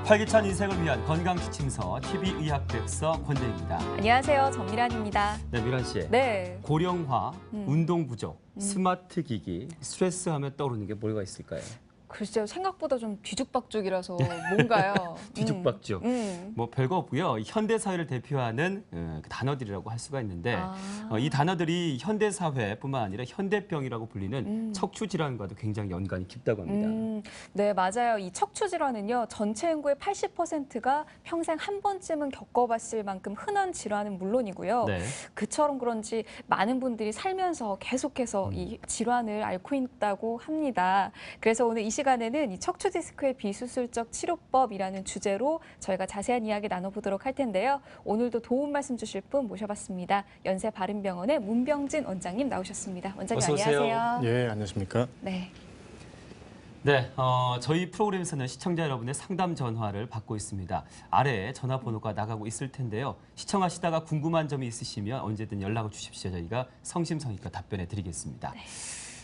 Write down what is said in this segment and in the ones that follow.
활기찬 인생을 위한 건강 지침서 TV의학백서 권대입니다. 안녕하세요. 전미란입니다. 네, 미란 씨. 네. 고령화, 운동 부족, 스마트 기기, 스트레스 하면 떠오르는 게 뭐가 있을까요? 글쎄요. 생각보다 좀 뒤죽박죽이라서 뭔가요? 뒤죽박죽. 뭐 별거 없고요. 현대 사회를 대표하는 단어들이라고 할 수가 있는데 이 단어들이 현대 사회뿐만 아니라 현대병이라고 불리는 척추 질환과도 굉장히 연관이 깊다고 합니다. 네, 맞아요. 이 척추 질환은요. 전체 인구의 80%가 평생 한 번쯤은 겪어봤을 만큼 흔한 질환은 물론이고요. 네. 그처럼 그런지 많은 분들이 살면서 계속해서 이 질환을 앓고 있다고 합니다. 그래서 오늘 이 시간에는 이 척추 디스크의 비수술적 치료법이라는 주제로 저희가 자세한 이야기 나눠보도록 할 텐데요. 오늘도 도움 말씀 주실 분 모셔봤습니다. 연세바른병원의 문병진 원장님 나오셨습니다. 원장님 어서 오세요. 안녕하세요. 예, 안녕하십니까? 네. 네, 저희 프로그램에서는 시청자 여러분의 상담 전화를 받고 있습니다. 아래에 전화번호가 나가고 있을 텐데요. 시청하시다가 궁금한 점이 있으시면 언제든 연락을 주십시오. 저희가 성심성의껏 답변해 드리겠습니다. 네.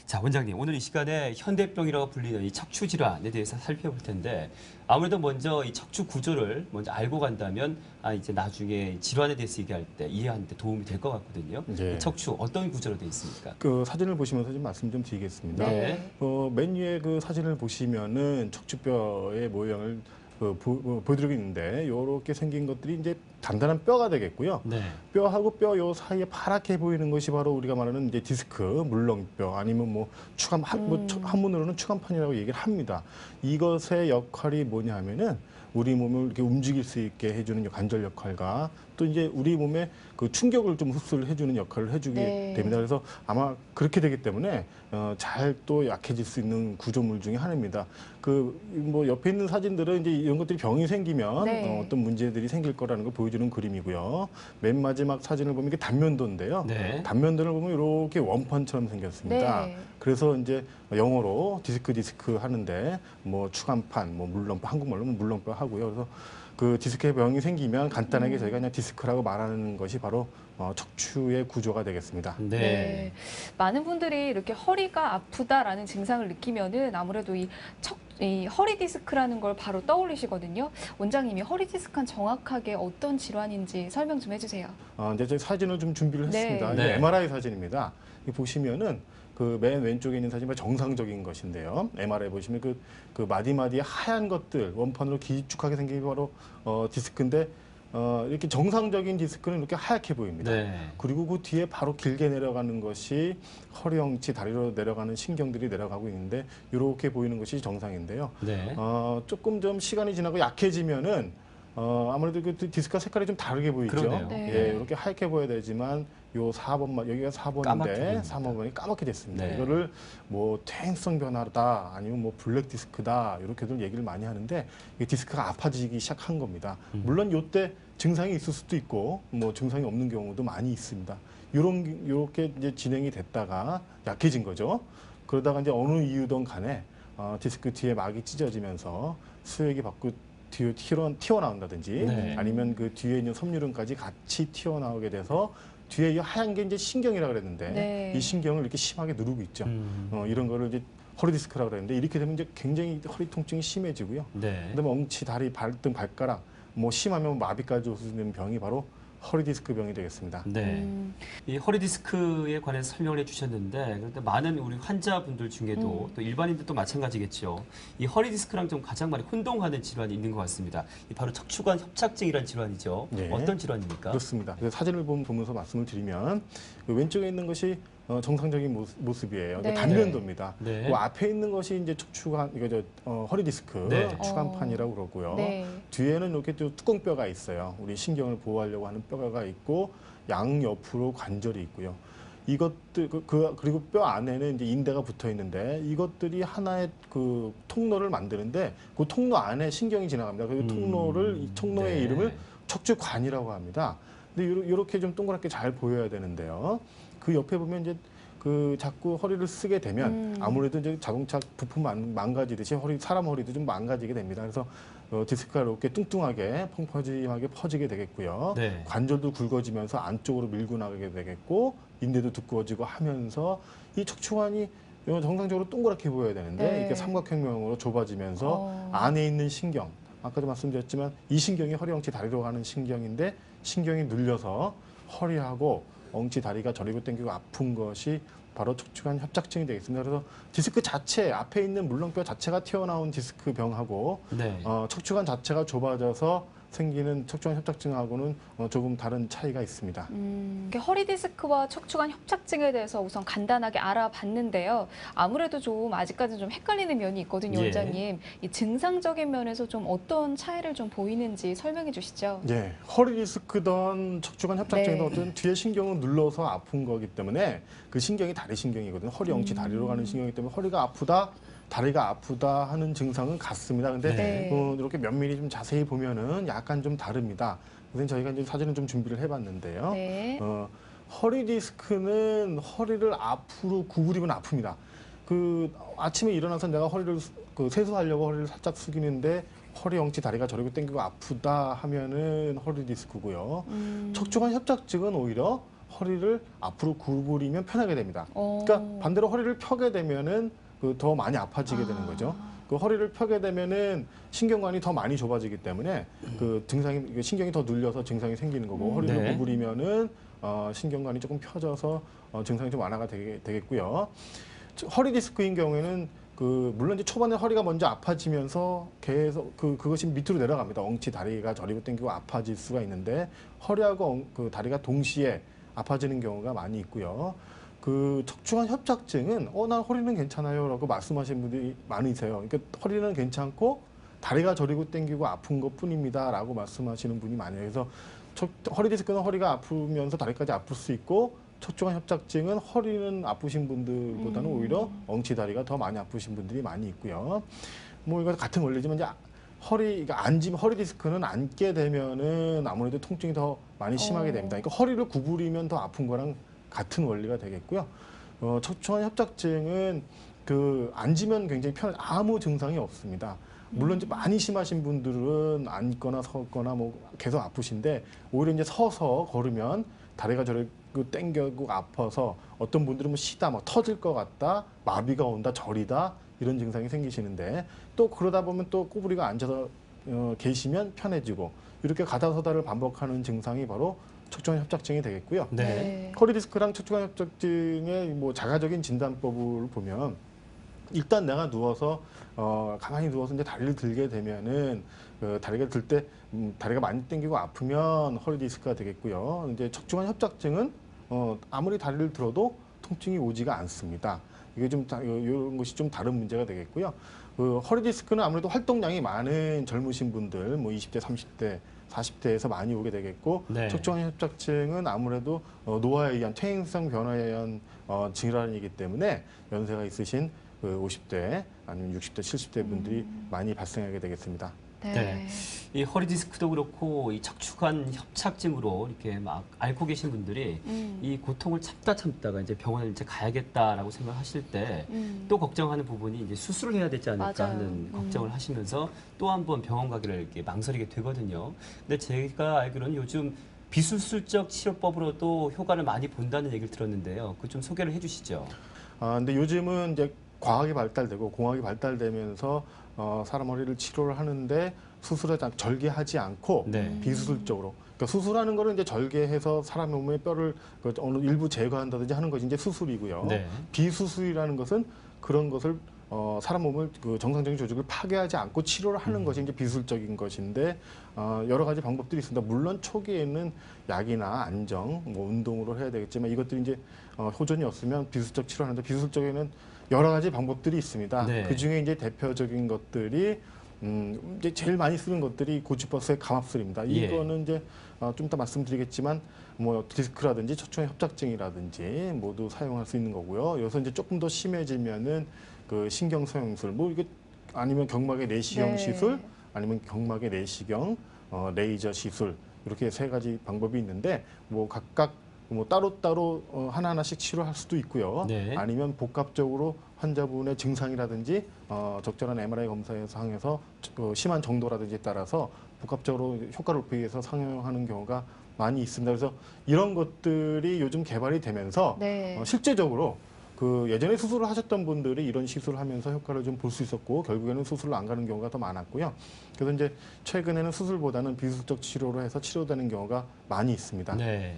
자, 원장님, 오늘 이 시간에 현대병이라고 불리는 이 척추 질환에 대해서 살펴볼 텐데 아무래도 먼저 이 척추 구조를 먼저 알고 간다면 이제 나중에 질환에 대해서 얘기할 때 이해하는 데 도움이 될 것 같거든요. 예. 이 척추 어떤 구조로 되어 있습니까? 그 사진을 보시면서 좀 말씀 좀 드리겠습니다. 네. 맨 위에 그 사진을 보시면은 척추뼈의 모양을 보여드리고 있는데 이렇게 생긴 것들이 이제 단단한 뼈가 되겠고요. 네. 뼈하고 뼈 요 사이에 파랗게 보이는 것이 바로 우리가 말하는 이제 디스크, 물렁뼈 아니면 뭐 추간 한문으로는 추간판이라고 얘기를 합니다. 이것의 역할이 뭐냐 하면은 우리 몸을 이렇게 움직일 수 있게 해주는 관절 역할과 또 이제 우리 몸에 그 충격을 좀 흡수를 해주는 역할을 해주게 네. 됩니다. 그래서 아마 그렇게 되기 때문에 잘 또 약해질 수 있는 구조물 중에 하나입니다. 그 뭐 옆에 있는 사진들은 이제 이런 것들이 병이 생기면 네. 어떤 문제들이 생길 거라는 걸 보여주는 그림이고요. 맨 마지막 사진을 보면 이게 단면도인데요. 네. 단면도를 보면 이렇게 원판처럼 생겼습니다. 네. 그래서 이제 영어로 디스크 하는데 뭐 추간판, 뭐 물렁뼈, 한국말로 물렁뼈 하고요. 그래서 그 디스크의 병이 생기면 간단하게 저희가 그냥 디스크라고 말하는 것이 바로 척추의 구조가 되겠습니다. 네. 네. 많은 분들이 이렇게 허리가 아프다라는 증상을 느끼면은 아무래도 이 허리 디스크라는 걸 바로 떠올리시거든요. 원장님이 허리 디스크는 정확하게 어떤 질환인지 설명 좀 해주세요. 이제 저희 사진을 좀 준비를 네. 했습니다. 네. 이게 MRI 사진입니다. 이 보시면은 그 맨 왼쪽에 있는 사진은 정상적인 것인데요. MRI 보시면 그 마디마디 하얀 것들 원판으로 길쭉하게 생긴 게 바로 디스크인데 이렇게 정상적인 디스크는 이렇게 하얗게 보입니다. 네. 그리고 그 뒤에 바로 길게 내려가는 것이 허리엉치 다리로 내려가는 신경들이 내려가고 있는데 이렇게 보이는 것이 정상인데요. 네. 조금 좀 시간이 지나고 약해지면은 아무래도 그 디스크가 색깔이 좀 다르게 보이죠. 그러네요. 네. 예, 이렇게 하얗게 보여야 되지만 요 4번만 여기가 까맣게 4번인데 보입니다. 3번이 까맣게 됐습니다. 네. 이거를 뭐 퇴행성 변화다 아니면 뭐 블랙 디스크다 이렇게들 얘기를 많이 하는데 이 디스크가 아파지기 시작한 겁니다. 물론 요때 증상이 있을 수도 있고 뭐 증상이 없는 경우도 많이 있습니다. 요렇게 이제 진행이 됐다가 약해진 거죠. 그러다가 이제 어느 이유든 간에 디스크 뒤에 막이 찢어지면서 수액이 밖으로 뒤에 튀어나온다든지 네. 아니면 그 뒤에 있는 섬유륜까지 같이 튀어나오게 돼서 뒤에 이 하얀 게 이제 신경이라고 그랬는데 네. 이 신경을 이렇게 심하게 누르고 있죠. 이런 거를 이제 허리 디스크라고 그랬는데 이렇게 되면 이제 굉장히 허리 통증이 심해지고요. 네. 그다음에 엉치, 다리, 발등, 발가락 뭐 심하면 마비까지 올 수 있는 병이 바로 허리 디스크 병이 되겠습니다. 네. 이 허리 디스크에 관해서 설명을 해주셨는데 그런데 많은 우리 환자분들 중에도 또 일반인들도 마찬가지겠죠. 이 허리 디스크랑 좀 가장 많이 혼동하는 질환이 있는 것 같습니다. 이 바로 척추관 협착증이라는 질환이죠. 네. 어떤 질환입니까? 그렇습니다. 그래서 사진을 보면서 말씀을 드리면 그 왼쪽에 있는 것이 정상적인 모습이에요. 네. 단면도입니다. 네. 그 앞에 있는 것이 이제 척추관, 이거 허리 디스크, 네. 추간판이라고 그러고요. 네. 뒤에는 이렇게 또 뚜껑뼈가 있어요. 우리 신경을 보호하려고 하는 뼈가 있고 양 옆으로 관절이 있고요. 이것들 그리고 뼈 안에는 이제 인대가 붙어 있는데 이것들이 하나의 그 통로를 만드는데 그 통로 안에 신경이 지나갑니다. 그 이 통로의 네. 이름을 척추관이라고 합니다. 근데 이렇게 좀 동그랗게 잘 보여야 되는데요. 그 옆에 보면 이제 그 자꾸 허리를 쓰게 되면 아무래도 이제 자동차 부품 망가지듯이 사람 허리도 좀 망가지게 됩니다. 그래서 디스크가 이렇게 뚱뚱하게 펑퍼짐하게 퍼지게 되겠고요. 네. 관절도 굵어지면서 안쪽으로 밀고 나가게 되겠고 인대도 두꺼워지고 하면서 이 척추관이 정상적으로 동그랗게 보여야 되는데 네. 이게 삼각형형으로 좁아지면서 안에 있는 신경 아까도 말씀드렸지만 이 신경이 허리, 엉치, 다리로 가는 신경인데 신경이 눌려서 허리하고 엉치, 다리가 저리고 당기고 아픈 것이 바로 척추관 협착증이 되겠습니다. 그래서 디스크 자체 앞에 있는 물렁뼈 자체가 튀어나온 디스크 병하고 네. 척추관 자체가 좁아져서 생기는 척추관 협착증하고는 조금 다른 차이가 있습니다. 이렇게 허리 디스크와 척추관 협착증에 대해서 우선 간단하게 알아봤는데요. 아무래도 좀 아직까지는 좀 헷갈리는 면이 있거든요, 예. 원장님. 이 증상적인 면에서 좀 어떤 차이를 좀 보이는지 설명해 주시죠. 예, 허리 디스크든 척추관 협착증이든 네. 어떤 뒤에 신경을 눌러서 아픈 거기 때문에 그 신경이 다리 신경이거든요. 허리, 엉치, 다리로 가는 신경이기 때문에 허리가 아프다, 다리가 아프다 하는 증상은 같습니다. 근데 네. 이렇게 면밀히 좀 자세히 보면은 약간 좀 다릅니다. 그래서 저희가 이제 사진을 좀 준비를 해봤는데요. 네. 허리 디스크는 허리를 앞으로 구부리면 아픕니다. 그 아침에 일어나서 내가 허리를 세수하려고 허리를 살짝 숙이는데 허리, 엉치, 다리가 저리고 당기고 아프다 하면은 허리 디스크고요. 척추관 협착증은 오히려 허리를 앞으로 구부리면 편하게 됩니다. 그러니까 반대로 허리를 펴게 되면은 더 많이 아파지게 되는 거죠. 그 허리를 펴게 되면은 신경관이 더 많이 좁아지기 때문에 그 증상이 신경이 더 눌려서 증상이 생기는 거고 허리를 네. 구부리면은 신경관이 조금 펴져서 증상이 좀 완화가 되겠고요. 허리 디스크인 경우에는 물론 이제 초반에 허리가 먼저 아파지면서 계속 그것이 밑으로 내려갑니다. 엉치, 다리가 저리고 당기고 아파질 수가 있는데 허리하고 다리가 동시에 아파지는 경우가 많이 있고요. 척추관 협착증은 난 허리는 괜찮아요라고 말씀하시는 분들이 많으세요. 그러니까 허리는 괜찮고 다리가 저리고 당기고 아픈 것뿐입니다라고 말씀하시는 분이 많아요. 그래서 허리 디스크는 허리가 아프면서 다리까지 아플 수 있고 척추관 협착증은 허리는 아프신 분들보다는 오히려 엉치, 다리가 더 많이 아프신 분들이 많이 있고요. 뭐 이거 같은 원리지만 이제 허리 디스크는 앉게 되면은 아무래도 통증이 더 많이 심하게 됩니다. 그러니까 허리를 구부리면 더 아픈 거랑 같은 원리가 되겠고요. 척추관 협착증은 앉으면 굉장히 아무 증상이 없습니다. 물론 이제 많이 심하신 분들은 앉거나 섰거나 뭐 계속 아프신데 오히려 이제 서서 걸으면 다리가 저리고 땡겨고 아파서 어떤 분들은 뭐 쉬다 뭐 터질 것 같다, 마비가 온다, 저리다 이런 증상이 생기시는데 또 그러다 보면 또 꼬부리가 앉아서 계시면 편해지고 이렇게 가다서다를 반복하는 증상이 바로 척추관 협착증이 되겠고요. 네. 허리 디스크랑 척추관 협착증의 뭐 자가적인 진단법을 보면 일단 내가 누워서 가만히 누워서 이제 다리를 들게 되면은 다리가 들 때 다리가 많이 당기고 아프면 허리 디스크가 되겠고요. 이제 척추관 협착증은 아무리 다리를 들어도 통증이 오지가 않습니다. 이게 좀 이런 것이 좀 다른 문제가 되겠고요. 허리 디스크는 아무래도 활동량이 많은 젊으신 분들, 뭐 20대, 30대, 40대에서 많이 오게 되겠고 네. 척추관 협착증은 아무래도 노화에 의한 퇴행성 변화에 의한 질환이기 때문에 연세가 있으신 50대 아니면 60대, 70대 분들이 많이 발생하게 되겠습니다. 네. 이 허리 디스크도 그렇고 이 척추관 협착증으로 이렇게 막 앓고 계신 분들이 이 고통을 참다가 이제 병원을 이제 가야겠다라고 생각하실 때 또 걱정하는 부분이 이제 수술을 해야 되지 않을까 맞아요. 하는 걱정을 하시면서 또 한 번 병원 가기를 이렇게 망설이게 되거든요. 근데 제가 알기로는 요즘 비수술적 치료법으로도 효과를 많이 본다는 얘기를 들었는데요. 그 좀 소개를 해주시죠. 근데 요즘은 이제 과학이 발달되고 공학이 발달되면서 사람 허리를 치료를 하는데 절개하지 않고 네. 비수술적으로. 그러니까 수술하는 거는 이제 절개해서 사람 몸의 뼈를 어느 일부 제거한다든지 하는 것이 이제 수술이고요. 네. 비수술이라는 것은 그런 것을 사람 몸을 정상적인 조직을 파괴하지 않고 치료를 하는 것이 이제 비수술적인 것인데 여러 가지 방법들이 있습니다. 물론 초기에는 약이나 안정, 뭐 운동으로 해야 되겠지만 이것들이 이제 호전이 없으면 비수술적 치료하는데 비수술적에는 여러 가지 방법들이 있습니다. 네. 그 중에 이제 대표적인 것들이 이제 제일 많이 쓰는 것들이 고주버스의 감압술입니다. 예. 이거는 이제 좀 이따 말씀드리겠지만 뭐 디스크라든지 척추관 협착증이라든지 모두 사용할 수 있는 거고요. 여기서 이제 조금 더 심해지면은 신경 소형술, 뭐 이게 아니면 경막의 내시경 네. 시술, 아니면 경막의 내시경, 레이저 시술 이렇게 세 가지 방법이 있는데 뭐 각각 뭐 따로따로 하나하나씩 치료할 수도 있고요. 네. 아니면 복합적으로 환자분의 증상이라든지 적절한 MRI 검사에 상해서 심한 정도라든지에 따라서 복합적으로 효과를 높이기 위해서 상용하는 경우가 많이 있습니다. 그래서 이런 것들이 요즘 개발이 되면서 네. 실제적으로 그 예전에 수술을 하셨던 분들이 이런 시술을 하면서 효과를 좀 볼 수 있었고 결국에는 수술을 안 가는 경우가 더 많았고요. 그래서 이제 최근에는 수술보다는 비수술적 치료로 해서 치료되는 경우가 많이 있습니다. 네.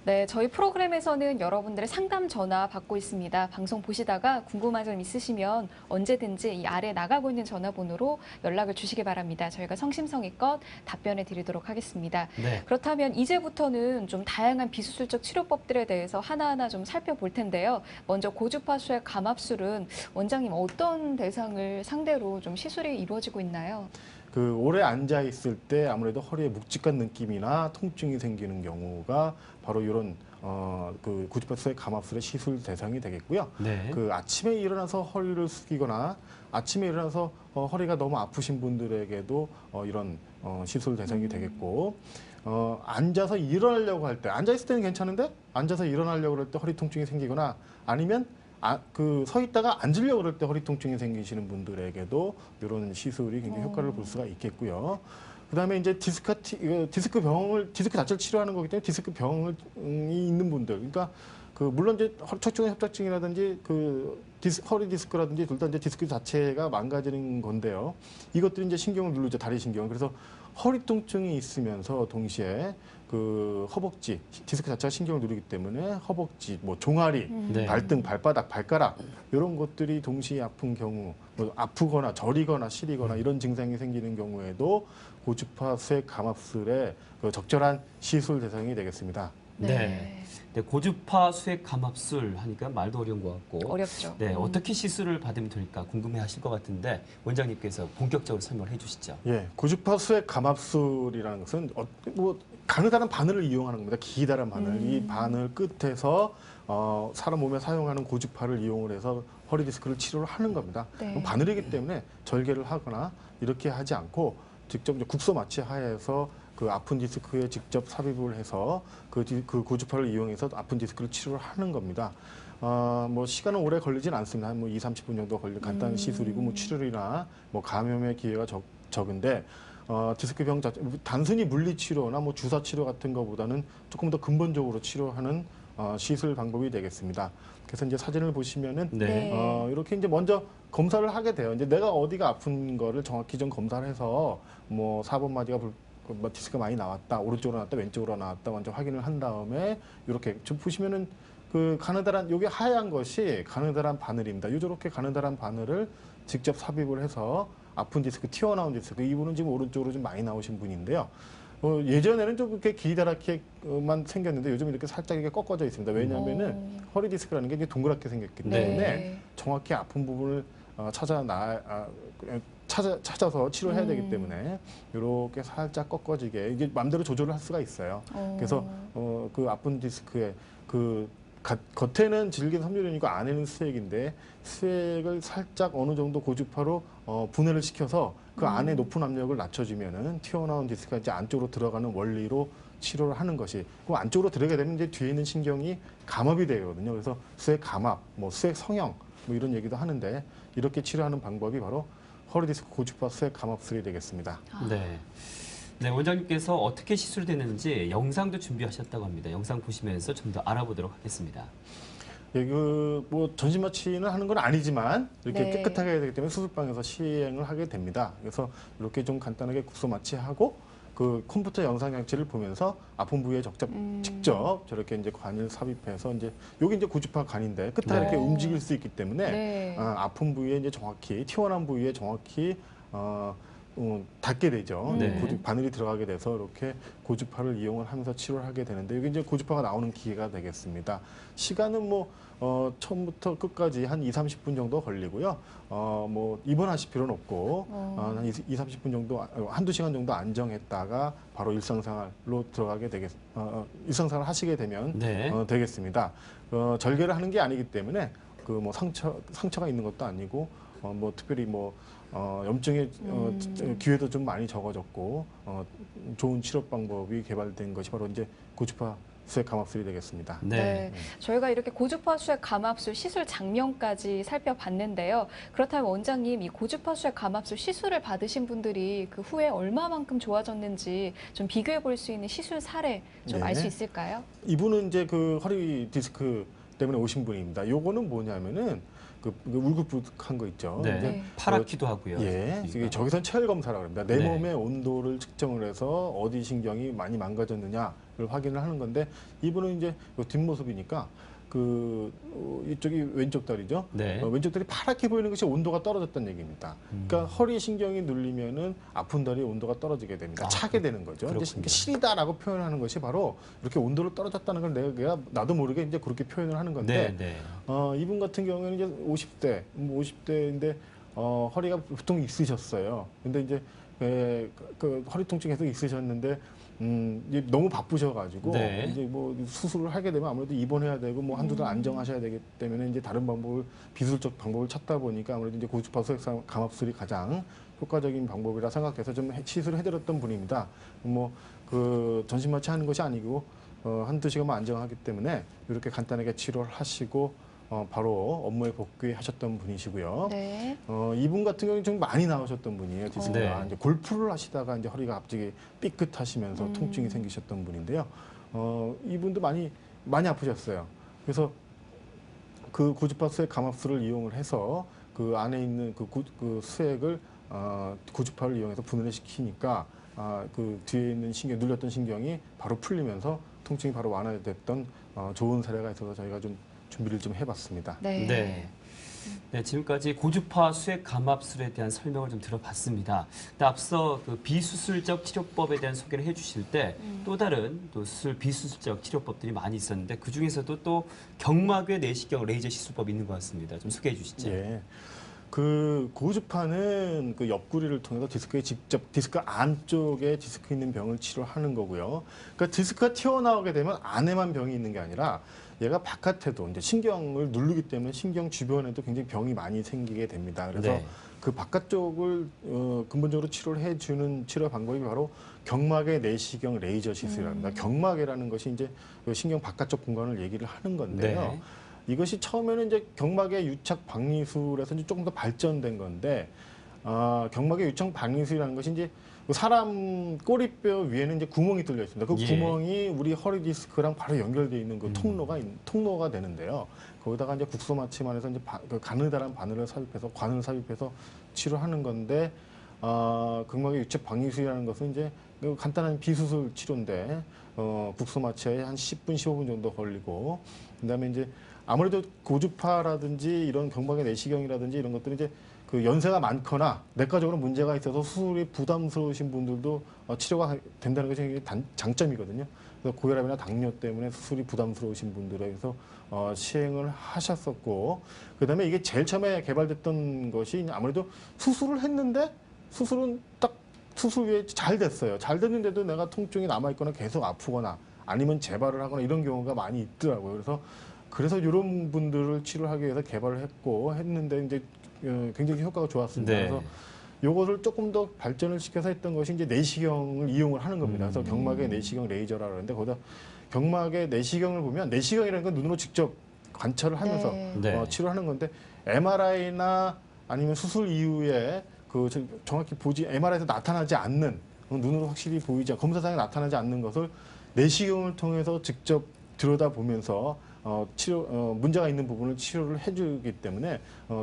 네, 저희 프로그램에서는 여러분들의 상담 전화 받고 있습니다. 방송 보시다가 궁금한 점 있으시면 언제든지 이 아래 나가고 있는 전화번호로 연락을 주시기 바랍니다. 저희가 성심성의껏 답변해 드리도록 하겠습니다. 네. 그렇다면 이제부터는 좀 다양한 비수술적 치료법들에 대해서 하나하나 좀 살펴볼 텐데요. 먼저 고주파 수액 감압술은 원장님 어떤 대상을 상대로 좀 시술이 이루어지고 있나요? 그 오래 앉아 있을 때 아무래도 허리에 묵직한 느낌이나 통증이 생기는 경우가 바로 이런 그 고주파 수액 감압술의 시술 대상이 되겠고요. 네. 그 아침에 일어나서 허리를 숙이거나 아침에 일어나서 허리가 너무 아프신 분들에게도 이런 시술 대상이 되겠고 앉아서 일어나려고 할 때 앉아 있을 때는 괜찮은데 앉아서 일어나려고 할 때 허리 통증이 생기거나 아니면 그 서 있다가 앉으려고 그럴 때 허리 통증이 생기시는 분들에게도 이런 시술이 굉장히 효과를 볼 수가 있겠고요. 그다음에 이제 디스크 자체를 치료하는 거기 때문에 디스크 병이 있는 분들, 그러니까 그 물론 이제 척추관 협착증이라든지 허리 디스크라든지 둘 다 이제 디스크 자체가 망가지는 건데요. 이것들이 이제 신경을 누르죠, 다리 신경. 그래서 허리 통증이 있으면서 동시에 그 허벅지 디스크 자체가 신경을 누르기 때문에 허벅지, 뭐 종아리, 네. 발등, 발바닥, 발가락 이런 것들이 동시에 아픈 경우, 뭐 아프거나 저리거나 시리거나 이런 증상이 생기는 경우에도 고주파 수액 감압술의 그 적절한 시술 대상이 되겠습니다. 네. 네, 고주파 수액 감압술 하니까 말도 어려운 것 같고. 어렵죠. 네, 어떻게 시술을 받으면 될까 궁금해하실 것 같은데 원장님께서 본격적으로 설명을 해주시죠. 예, 고주파 수액 감압술이라는 것은 뭐 가느다란 바늘을 이용하는 겁니다. 기다란 바늘. 이 바늘 끝에서 사람 몸에 사용하는 고주파를 이용을 해서 허리 디스크를 치료를 하는 겁니다. 네. 그럼 바늘이기 때문에 절개를 하거나 이렇게 하지 않고 직접 이제 국소 마취 하에서 그 아픈 디스크에 직접 삽입을 해서 그 고주파를 이용해서 아픈 디스크를 치료를 하는 겁니다. 뭐 시간은 오래 걸리진 않습니다. 뭐 2, 30분 정도 걸리는 간단한 시술이고 뭐 치료나 뭐 감염의 기회가 적은데 디스크 병 자체 단순히 물리 치료나 뭐 주사 치료 같은 것보다는 조금 더 근본적으로 치료하는 시술 방법이 되겠습니다. 그래서 이제 사진을 보시면은 네. 이렇게 이제 먼저 검사를 하게 돼요. 이제 내가 어디가 아픈 거를 정확히 좀 검사를 해서 뭐 4번 마디가 뭐 디스크가 많이 나왔다, 오른쪽으로 나왔다, 왼쪽으로 나왔다 먼저 확인을 한 다음에 이렇게 좀 보시면은 그 가느다란 요게 하얀 것이 가느다란 바늘입니다. 요렇게 가느다란 바늘을 직접 삽입을 해서 아픈 디스크, 튀어나온 디스크, 이분은 지금 오른쪽으로 좀 많이 나오신 분인데요. 예전에는 좀 이렇게 기다랗게만 생겼는데 요즘 이렇게 살짝 이렇게 꺾어져 있습니다. 왜냐하면은 허리 디스크라는 게 이제 동그랗게 생겼기 때문에 네. 정확히 아픈 부분을 찾아서 치료해야 되기 때문에 이렇게 살짝 꺾어지게 이게 마음대로 조절을 할 수가 있어요. 그래서 그 아픈 디스크에 그 겉에는 질긴 섬유륜이고 안에는 수액인데 수액을 살짝 어느 정도 고주파로 분해를 시켜서 그 안에 높은 압력을 낮춰주면은 튀어나온 디스크가 이제 안쪽으로 들어가는 원리로 치료를 하는 것이 그 안쪽으로 들어가게 되면 이제 뒤에 있는 신경이 감압이 되거든요. 그래서 수액 감압, 뭐 수액 성형 뭐 이런 얘기도 하는데 이렇게 치료하는 방법이 바로 허리 디스크 고주파 수액 감압술이 되겠습니다. 네. 네, 원장님께서 어떻게 시술되는지 영상도 준비하셨다고 합니다. 영상 보시면서 좀 더 알아보도록 하겠습니다. 예, 뭐 전신 마취는 하는 건 아니지만 이렇게 네. 깨끗하게 해야 되기 때문에 수술방에서 시행을 하게 됩니다. 그래서 이렇게 좀 간단하게 국소 마취하고 그 컴퓨터 영상 장치를 보면서 아픈 부위에 직접 저렇게 이제 관을 삽입해서 이제 여기 이제 고주파 관인데 끝에 네. 이렇게 움직일 수 있기 때문에 네. 아픈 부위에 이제 정확히 튀어나온 부위에 정확히 닿게 되죠. 네. 바늘이 들어가게 돼서 이렇게 고주파를 이용을 하면서 치료를 하게 되는데 여기 이제 고주파가 나오는 기계가 되겠습니다. 시간은 뭐 처음부터 끝까지 한 2, 30분 정도 걸리고요. 뭐 입원하실 필요는 없고 한 2, 30분 정도 한두 시간 정도 안정했다가 바로 일상생활로 들어가게 일상생활 하시게 되면 네. 되겠습니다. 절개를 하는 게 아니기 때문에 그 뭐 상처가 있는 것도 아니고 뭐 특별히 뭐 염증의 기회도 좀 많이 적어졌고 좋은 치료 방법이 개발된 것이 바로 이제 고주파 수액 감압술이 되겠습니다. 네. 저희가 이렇게 고주파 수액 감압술 시술 장면까지 살펴봤는데요. 그렇다면 원장님, 이 고주파 수액 감압술 시술을 받으신 분들이 그 후에 얼마만큼 좋아졌는지 좀 비교해 볼 수 있는 시술 사례 좀 알 수 네. 있을까요? 이분은 이제 그 허리 디스크 때문에 오신 분입니다. 요거는 뭐냐면은 그 울긋불긋한 거 있죠. 네. 이제 네. 파랗기도 하고요. 예, 여기가. 이게 저기선 체열 검사라고 합니다. 내 네. 몸의 온도를 측정을 해서 어디 신경이 많이 망가졌느냐를 확인을 하는 건데 이분은 이제 요 뒷모습이니까 이쪽이 왼쪽 다리죠. 네. 왼쪽 다리 파랗게 보이는 것이 온도가 떨어졌다는 얘기입니다. 그러니까 허리 신경이 눌리면은 아픈 다리의 온도가 떨어지게 됩니다. 아, 차게 되는 거죠. 이제 그렇군요. 시리다라고 표현하는 것이 바로 이렇게 온도를 떨어졌다는 걸 내가 나도 모르게 이제 그렇게 표현을 하는 건데 네, 네. 이분 같은 경우에는 이제 50대, 50대인데 허리가 보통 있으셨어요. 근데 이제 그 허리 통증이 계속 있으셨는데 이제 너무 바쁘셔가지고 네. 이제 뭐 수술을 하게 되면 아무래도 입원해야 되고 뭐 한두 달 안정하셔야 되기 때문에 이제 다른 방법을 비술적 방법을 찾다 보니까 아무래도 이제 고주파 수액 감압술이 가장 효과적인 방법이라 생각해서 좀 시술을 해드렸던 분입니다. 뭐 그 전신마취 하는 것이 아니고 한두 시간만 안정하기 때문에 이렇게 간단하게 치료를 하시고 바로 업무에 복귀하셨던 분이시고요. 네. 이분 같은 경우는 좀 많이 나오셨던 분이에요. 디스크가 네. 이제 골프를 하시다가 이제 허리가 갑자기 삐끗하시면서 통증이 생기셨던 분인데요. 이분도 많이 아프셨어요. 그래서 그 고주파 수액 감압술을 이용을 해서 그 안에 있는 그 수액을 고주파를 이용해서 분해를 시키니까 그 뒤에 있는 신경 눌렸던 신경이 바로 풀리면서 통증이 바로 완화됐던 좋은 사례가 있어서 저희가 좀 준비를 좀 해봤습니다. 네. 네. 네, 지금까지 고주파 수액 감압술에 대한 설명을 좀 들어봤습니다. 근데 앞서 그 비수술적 치료법에 대한 소개를 해주실 때 또 다른 또 비수술적 치료법들이 많이 있었는데 그 중에서도 또 경막외 내시경 레이저 시술법이 있는 것 같습니다. 좀 소개해 주시죠. 예. 그 고주파는 그 옆구리를 통해서 디스크에 직접 디스크 안쪽에 디스크 있는 병을 치료하는 거고요. 그러니까 디스크가 튀어나오게 되면 안에만 병이 있는 게 아니라 얘가 바깥에도 이제 신경을 누르기 때문에 신경 주변에도 굉장히 병이 많이 생기게 됩니다. 그래서 네. 그 바깥쪽을 근본적으로 치료를 해주는 치료 방법이 바로 경막의 내시경 레이저 시술이랍니다. 경막이라는 것이 이제 그 신경 바깥쪽 공간을 얘기를 하는 건데요. 네. 이것이 처음에는 이제 경막의 유착 박리술에서 이제 조금 더 발전된 건데 경막의 유착 박리술이라는 것이 이제 그 사람 꼬리뼈 위에는 이제 구멍이 뚫려 있습니다. 그 예. 구멍이 우리 허리 디스크랑 바로 연결되어 있는 그 통로가 되는데요. 거기다가 이제 국소마취만 해서 이제 그 가느다란 바늘을 삽입해서 관을 삽입해서 치료하는 건데 경막의 유착 박리술이라는 것은 이제 그 간단한 비수술 치료인데 국소마취에 한 10분, 15분 정도 걸리고 그다음에 이제 아무래도 고주파라든지 이런 경막의 내시경이라든지 이런 것들은 이제 그 연세가 많거나 내과적으로 문제가 있어서 수술이 부담스러우신 분들도 치료가 된다는 것이 굉장히 장점이거든요. 그래서 고혈압이나 당뇨 때문에 수술이 부담스러우신 분들에서 시행을 하셨었고, 그다음에 이게 제일 처음에 개발됐던 것이 아무래도 수술을 했는데 수술은 딱 수술 후에 잘 됐어요. 잘 됐는데도 내가 통증이 남아있거나 계속 아프거나 아니면 재발을 하거나 이런 경우가 많이 있더라고요. 그래서 이런 분들을 치료하기 위해서 개발을 했는데 이제 굉장히 효과가 좋았습니다. 네. 그래서 이것을 조금 더 발전을 시켜서 했던 것이 이제 내시경을 이용을 하는 겁니다. 그래서 경막의 내시경 레이저라고 하는데 거기다 경막의 내시경을 보면 내시경이라는 건 눈으로 직접 관찰을 하면서 네. 치료하는 건데 MRI나 아니면 수술 이후에 정확히 MRI에서 나타나지 않는 눈으로 확실히 보이지 검사상에 나타나지 않는 것을 내시경을 통해서 직접 들여다보면서 문제가 있는 부분을 치료를 해주기 때문에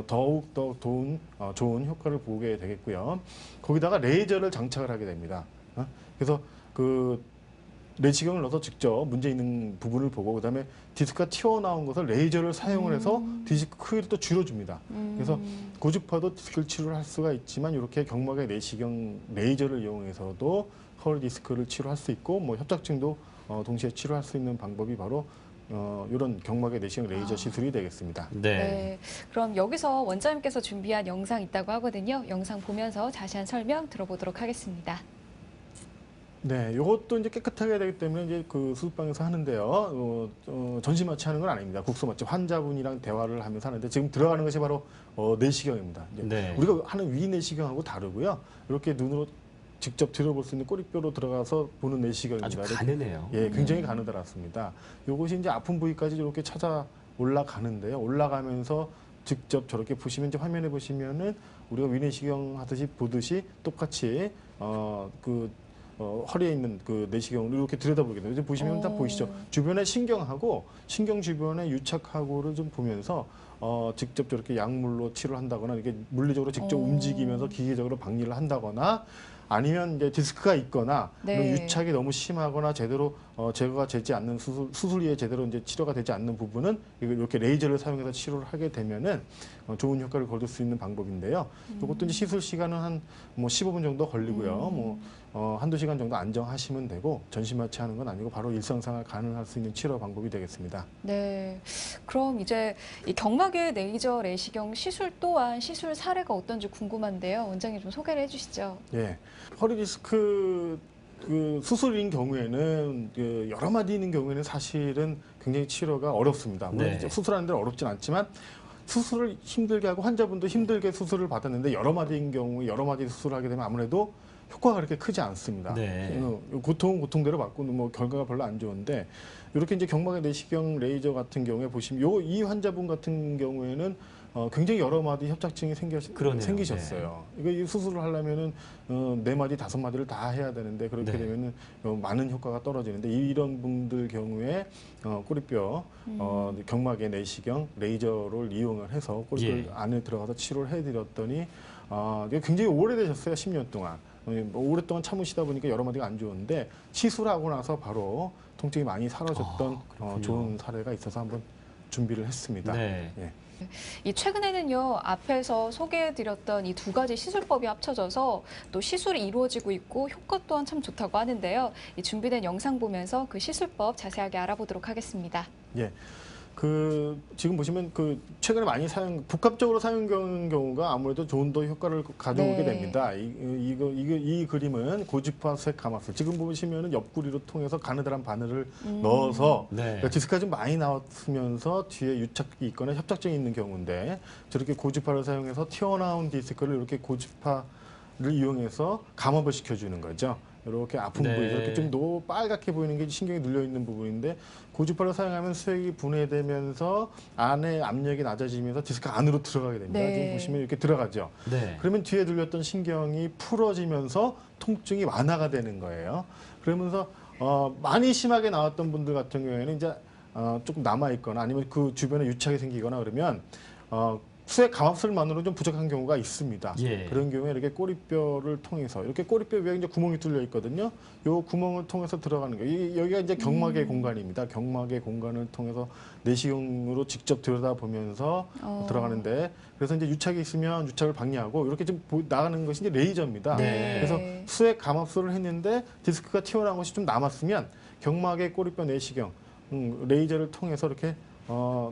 더욱 더 좋은 효과를 보게 되겠고요. 거기다가 레이저를 장착을 하게 됩니다. 그래서 그 내시경을 넣어서 직접 문제 있는 부분을 보고 그다음에 디스크가 튀어나온 것을 레이저를 사용을 해서 디스크 크기를 또 줄여줍니다. 그래서 고주파도 디스크를 치료를 할 수가 있지만 이렇게 경막의 내시경 레이저를 이용해서도 허리 디스크를 치료할 수 있고 뭐 협착증도 동시에 치료할 수 있는 방법이 바로 이런 경막의 내시경 레이저 시술이 되겠습니다. 네. 네. 그럼 여기서 원장님께서 준비한 영상 있다고 하거든요. 영상 보면서 자세한 설명 들어보도록 하겠습니다. 네, 이것도 이제 깨끗하게 해야 되기 때문에 이제 그 수술방에서 하는데요. 전신마취 하는 건 아닙니다. 국소마취 환자분이랑 대화를 하면서 하는데 지금 들어가는 것이 바로 내시경입니다. 이제 네. 우리가 하는 위 내시경하고 다르고요. 이렇게 눈으로 직접 들어볼 수 있는 꼬리뼈로 들어가서 보는 내시경입니다. 아주 가느네요. 예, 굉장히 가느다랗습니다. 이것이 이제 아픈 부위까지 이렇게 찾아 올라가는데요. 올라가면서 직접 저렇게 보시면 이제 화면에 보시면은 우리가 위내시경 하듯이 보듯이 똑같이 그 허리에 있는 그 내시경을 이렇게 들여다보게 돼요. 이제 보시면 딱 보이시죠? 주변의 신경하고 신경 주변의 유착하고를 좀 보면서 직접 저렇게 약물로 치료를 한다거나 이렇게 물리적으로 직접 움직이면서 기계적으로 박리를 한다거나 아니면 이제 디스크가 있거나 네. 그런 유착이 너무 심하거나 제대로 제거가 되지 않는 수술이 제대로 이제 치료가 되지 않는 부분은 이렇게 레이저를 사용해서 치료를 하게 되면은 좋은 효과를 거둘 수 있는 방법인데요. 이것도 이제 시술 시간은 한 뭐 15분 정도 걸리고요. 한두 시간 정도 안정하시면 되고 전신 마취하는 건 아니고 바로 일상생활 가능할 수 있는 치료 방법이 되겠습니다. 네. 그럼 이제 이 경막의 레이저 내시경 시술 또한 시술 사례가 어떤지 궁금한데요. 원장님 좀 소개를 해주시죠. 예. 허리 디스크 그 수술인 경우에는 그 여러 마디 있는 경우에는 사실은 굉장히 치료가 어렵습니다. 물론 네. 이제 수술하는 데는 어렵진 않지만 수술을 힘들게 하고 환자분도 힘들게 수술을 받았는데 여러 마디인 경우 여러 마디 수술을 하게 되면 아무래도 효과가 그렇게 크지 않습니다. 네. 고통대로 받고 뭐 결과가 별로 안 좋은데 이렇게 이제 경막의 내시경 레이저 같은 경우에 보시면 이 환자분 같은 경우에는 굉장히 여러 마디 협착증이 그러네요. 생기셨어요. 이거 이 수술을 하려면은 4마디, 5마디를 다 해야 되는데 그렇게 네. 되면은 많은 효과가 떨어지는데 이런 분들 경우에 꼬리뼈 경막의 내시경 레이저를 이용을 해서 꼬리뼈 예. 안에 들어가서 치료를 해드렸더니 이게 굉장히 오래되셨어요. 10년 동안. 뭐 오랫동안 참으시다 보니까 여러 마디가 안 좋은데 시술하고 나서 바로 통증이 많이 사라졌던 그렇군요. 좋은 사례가 있어서 한번 준비를 했습니다. 네. 예. 이 최근에는요, 앞에서 소개해드렸던 이 두 가지 시술법이 합쳐져서 또 시술이 이루어지고 있고 효과 또한 참 좋다고 하는데요. 이 준비된 영상 보면서 그 시술법 자세하게 알아보도록 하겠습니다. 예. 지금 보시면 최근에 많이 복합적으로 사용되는 경우가 아무래도 좀 더 효과를 가져오게 네. 됩니다. 이 그림은 고주파 수액 감압술. 지금 보시면은 옆구리로 통해서 가느다란 바늘을 넣어서 네. 디스크가 좀 많이 나왔으면서 뒤에 유착이 있거나 협착증이 있는 경우인데 저렇게 고주파를 사용해서 튀어나온 디스크를 이렇게 고주파를 이용해서 감압을 시켜주는 거죠. 이렇게 아픈 네. 부위, 이렇게 좀 빨갛게 보이는 게 신경이 눌려 있는 부분인데 고주파를 사용하면 수액이 분해되면서 안에 압력이 낮아지면서 디스크가 안으로 들어가게 됩니다. 네. 지금 보시면 이렇게 들어가죠. 네. 그러면 뒤에 눌렸던 신경이 풀어지면서 통증이 완화가 되는 거예요. 그러면서 많이 심하게 나왔던 분들 같은 경우에는 이제 조금 남아 있거나 아니면 그 주변에 유착이 생기거나 그러면 수액 감압술만으로 좀 부족한 경우가 있습니다. 예. 그런 경우에 이렇게 꼬리뼈를 통해서 이렇게 꼬리뼈 위에 이제 구멍이 뚫려 있거든요. 이 구멍을 통해서 들어가는 거예요. 여기가 이제 경막의 공간입니다. 경막의 공간을 통해서 내시경으로 직접 들여다보면서 들어가는데 그래서 이제 유착이 있으면 유착을 박리하고 이렇게 좀 나가는 것이 이제 레이저입니다. 네. 그래서 수액 감압술을 했는데 디스크가 튀어나온 것이 좀 남았으면 경막의 꼬리뼈 내시경 레이저를 통해서 이렇게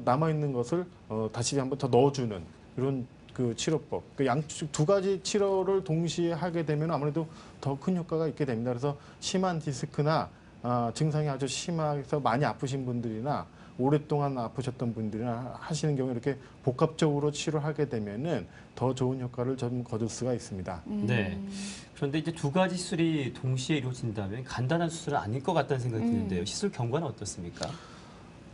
남아있는 것을 다시 한번 더 넣어주는 이런 그 치료법. 그 양쪽 두 가지 치료를 동시에 하게 되면 아무래도 더 큰 효과가 있게 됩니다. 그래서 심한 디스크나 증상이 아주 심해서 많이 아프신 분들이나 오랫동안 아프셨던 분들이나 하시는 경우에 이렇게 복합적으로 치료하게 되면은 더 좋은 효과를 좀 거둘 수가 있습니다. 네. 그런데 이제 두 가지 시술이 동시에 이루어진다면 간단한 수술은 아닐 것 같다는 생각이 드는데요. 시술 경과는 어떻습니까?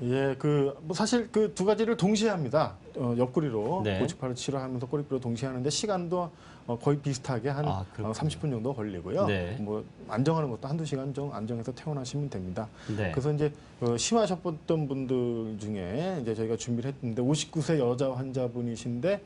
예, 뭐 사실 그 두 가지를 동시에 합니다. 옆구리로 네. 고주파를 치료하면서 꼬리뼈로 동시에 하는데 시간도 거의 비슷하게 한 그렇군요. 30분 정도 걸리고요. 네. 뭐 안정하는 것도 한두 시간 정도 안정해서 퇴원하시면 됩니다. 네. 그래서 이제 심하셨던 분들 중에 이제 저희가 준비를 했는데 59세 여자 환자분이신데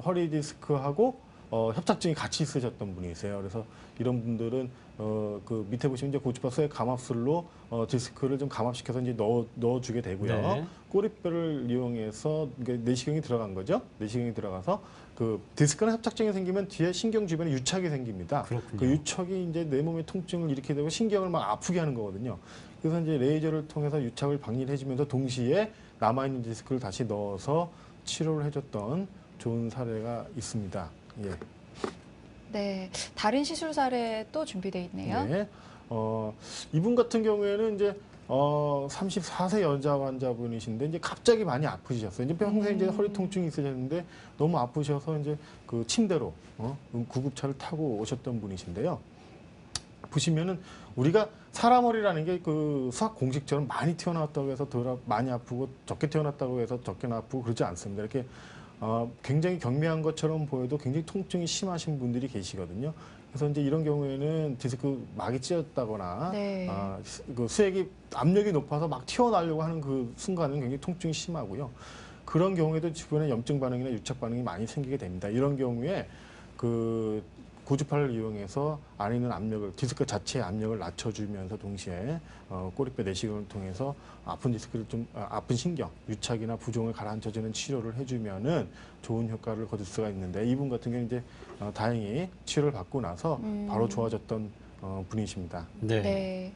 허리 디스크하고 협착증이 같이 있으셨던 분이세요. 그래서 이런 분들은 그 밑에 보시면 이제 고주파 수액 감압술로 디스크를 좀 감압시켜서 이제 넣어주게 되고요. 네. 꼬리뼈를 이용해서 내시경이 들어간 거죠. 내시경이 들어가서 그 디스크나 협착증이 생기면 뒤에 신경 주변에 유착이 생깁니다. 그렇군요. 그 유착이 이제 내 몸에 통증을 일으키게 되고 신경을 막 아프게 하는 거거든요. 그래서 이제 레이저를 통해서 유착을 박리해주면서 동시에 남아있는 디스크를 다시 넣어서 치료를 해줬던 좋은 사례가 있습니다. 예. 네. 다른 시술 사례 또 준비되어 있네요. 네. 이분 같은 경우에는 이제 34세 여자 환자분이신데 이제 갑자기 많이 아프셨어요. 이제 평소에 이제 허리 통증이 있으셨는데 너무 아프셔서 이제 그 침대로 구급차를 타고 오셨던 분이신데요. 보시면은 우리가 사람 허리라는 게 그 수학 공식처럼 많이 튀어나왔다고 해서 덜 많이 아프고 적게 튀어나왔다고 해서 적게 아프고 그러지 않습니다. 이렇게 굉장히 경미한 것처럼 보여도 굉장히 통증이 심하신 분들이 계시거든요. 그래서 이제 이런 경우에는 디스크 막이 찢었다거나 네. 그 수액이 압력이 높아서 막 튀어나오려고 하는 그 순간은 굉장히 통증이 심하고요. 그런 경우에도 주변에 염증 반응이나 유착 반응이 많이 생기게 됩니다. 이런 경우에 그 고주파를 이용해서 안에 있는 압력을 디스크 자체의 압력을 낮춰주면서 동시에 꼬리뼈 내시경을 통해서 아픈 디스크를 좀 아픈 신경 유착이나 부종을 가라앉혀주는 치료를 해주면은 좋은 효과를 거둘 수가 있는데 이분 같은 경우 이제 다행히 치료를 받고 나서 바로 좋아졌던 분이십니다. 네. 네.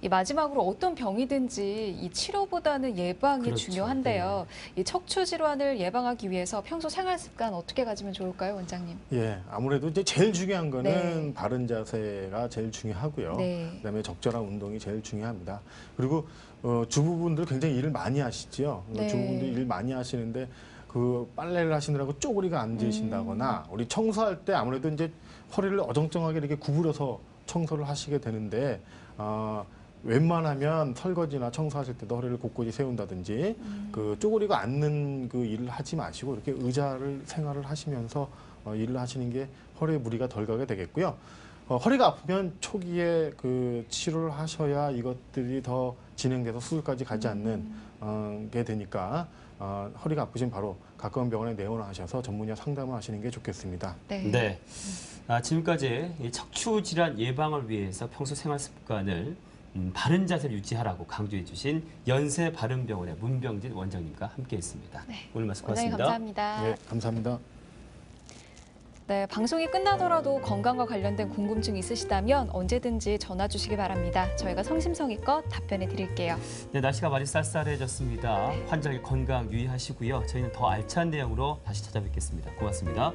이 마지막으로 어떤 병이든지 이 치료보다는 예방이 그렇죠. 중요한데요. 이 척추 질환을 예방하기 위해서 평소 생활 습관 어떻게 가지면 좋을까요, 원장님? 예, 아무래도 이제 제일 중요한 거는 네. 바른 자세가 제일 중요하고요. 네. 그다음에 적절한 운동이 제일 중요합니다. 그리고 주부분들 굉장히 일을 많이 하시죠. 네. 주부분들 일 많이 하시는데 그 빨래를 하시느라고 쪼그리가 앉으신다거나 우리 청소할 때 아무래도 이제 허리를 어정쩡하게 이렇게 구부려서 청소를 하시게 되는데 웬만하면 설거지나 청소하실 때도 허리를 곧곳이 세운다든지 그 쪼그리고 앉는 그 일을 하지 마시고 이렇게 의자를 생활을 하시면서 일을 하시는 게 허리에 무리가 덜 가게 되겠고요. 허리가 아프면 초기에 그 치료를 하셔야 이것들이 더 진행돼서 수술까지 가지 않는 게 되니까 허리가 아프시면 바로 가까운 병원에 내원하셔서 전문의와 상담을 하시는 게 좋겠습니다. 네. 네. 지금까지 이 척추 질환 예방을 위해서 평소 생활 습관을 바른 자세를 유지하라고 강조해 주신 연세바른병원의 문병진 원장님과 함께했습니다. 네. 오늘 말씀 원장님 고맙습니다. 감사합니다. 네, 감사합니다. 네, 방송이 끝나더라도 건강과 관련된 궁금증 있으시다면 언제든지 전화 주시기 바랍니다. 저희가 성심성의껏 답변해 드릴게요. 네, 날씨가 많이 쌀쌀해졌습니다. 환절기 건강 유의하시고요. 저희는 더 알찬 내용으로 다시 찾아뵙겠습니다. 고맙습니다.